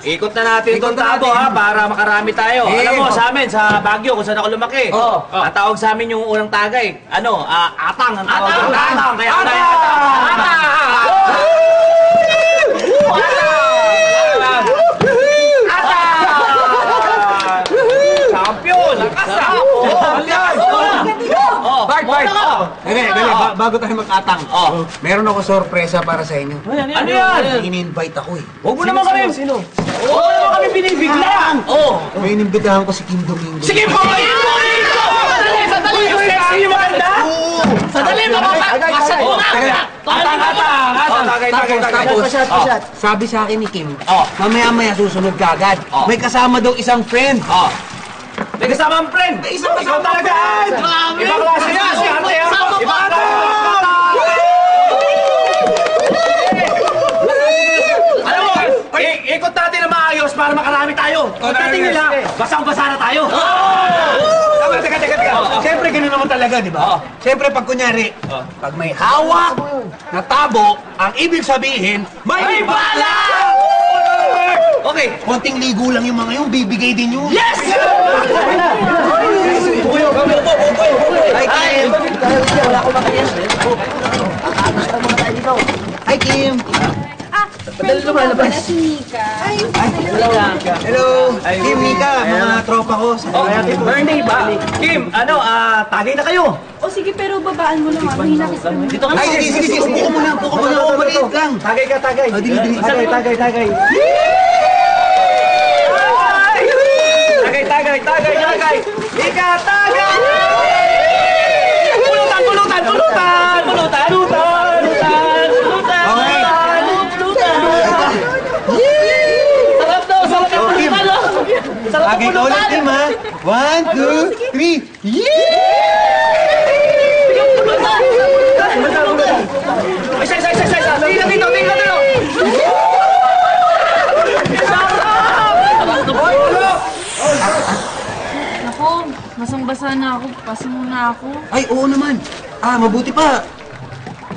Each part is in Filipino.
Ikot na natin itong tabo ha, para makarami tayo. Alam mo, sa amin, sa Baguio, kung saan ako lumaki, ang tawag sa amin yung unang tagay, atang ang tawag. Atang! Kaya champion! Lakas na! Bart! Dali, bago tayo mag-atang. Meron ako sorpresa para sa inyo. Ano yan? In-invite ako eh. Huwag mo naman kami! Sino? Huwag mo naman kami binibigla! May inimbitahan ko si Kim Domingo. Sige po! Sadali! Yung sexy yung maganda? Sadali! Mapapasat mo nga! Tapos, sabi sa akin ni Kim, mamaya-maya susunod ka agad. May kasama daw isang friend. May kasamang friend! May isang kasama talaga! Grabe! Ibang klase yan! Ibang klase! Alam mo, ikot natin na maayos para makarami tayo. Pagdating nila, basang-basa na tayo. Teka. Siyempre, gano'n naman talaga, di ba? Siyempre, pag kunyari, pag may hawak na tabo, ang ibig sabihin, may bala! Okay. Konting ligo lang yung mga yung bibigay din yun. Yes! Hi, Kim! Hi, Kim! Friend ko nga pala si Mika. Hello! Kim, Mika, mga tropa ko. Birthday ba? Kim, tagay na kayo. O sige, pero babaan mo lang. Mahina kasi kami. Dito ka na. Ay, sige. Upo ko muna. Maliit lang. Tagay ka. Dili. Tagay. Tagay. Mika, tagay! Pulutan! Tagay ka ulit, Kim, ha? 1, 2, 3. Tingnan dito! Nako, basang-basa na ako. Pasa muna ako. Ay, oo naman. Mabuti pa.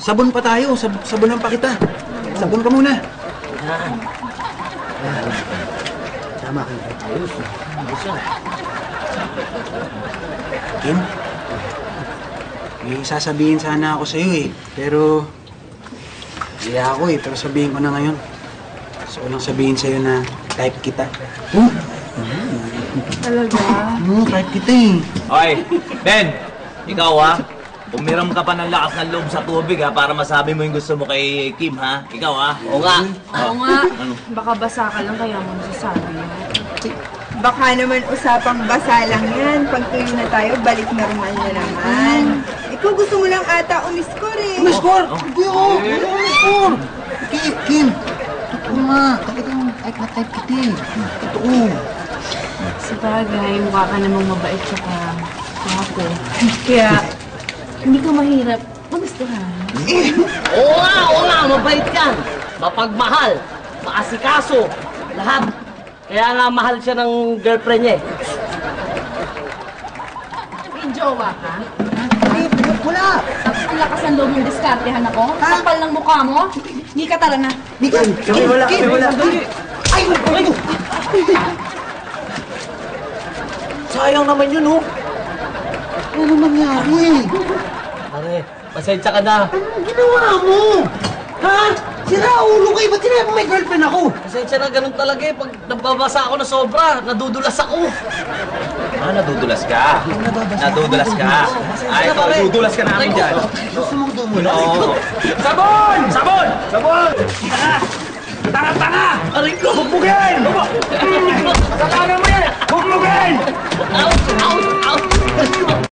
Sabon pa tayo. Sabonan pa kita. Sabon ka muna. Tama ka. Kim, may sasabihin sana ako sa'yo eh. Pero, hindi ako eh. Pero sabihin ko na ngayon. Gusto ko lang sabihin sa'yo na type kita. Talaga? Type kita eh. Okay, Ben, ikaw umiram ka pa ng lakas ng loob sa tubig para masabi mo yung gusto mo kay Kim Ikaw Oo nga. Oo nga. Baka basa ka lang kaya mo masasabi. Baka naman usapang basa lang yan. Pag tuyo na tayo, balik normal na naman. Ikaw gusto mo lang ata umiscore eh. Umiscore? Hindi ako. Umiscore. Kim, totoo nga. Talagang type kita eh. Totoo. Sa bagay, mukha ka namang mabait tsaka ako. Kaya, hindi ko mahirap magustuhan. Oo nga, mabait yan. Mapagmahal, maasikaso, lahat. Kaya nga mahal siya ng girlfriend niya eh. May jowa ka? Wala. Tapos ang lakas ng loob mong diskartehan ako? Kapal ng mukha mo? Hindi ka tara na. Mika, wala. Ay! Sayang naman yun, Ano nangyari? Pare, pasensya ka na. Anong ginawa mo? Ha? Sira ulo kayo. Ba't sinabi may girlfriend ako? Pasensya na, ganun talaga eh. Pag nababasa ako na sobra, nadudulas ako. Nadudulas ka? Nadudulas ka? Ito, nadudulas ka namin dyan. Gusto mong dumulas? Oo. Sabon! Tanga! Aray ko! Bugbugin! Sa kanan mo yan! Bugbugin! Out!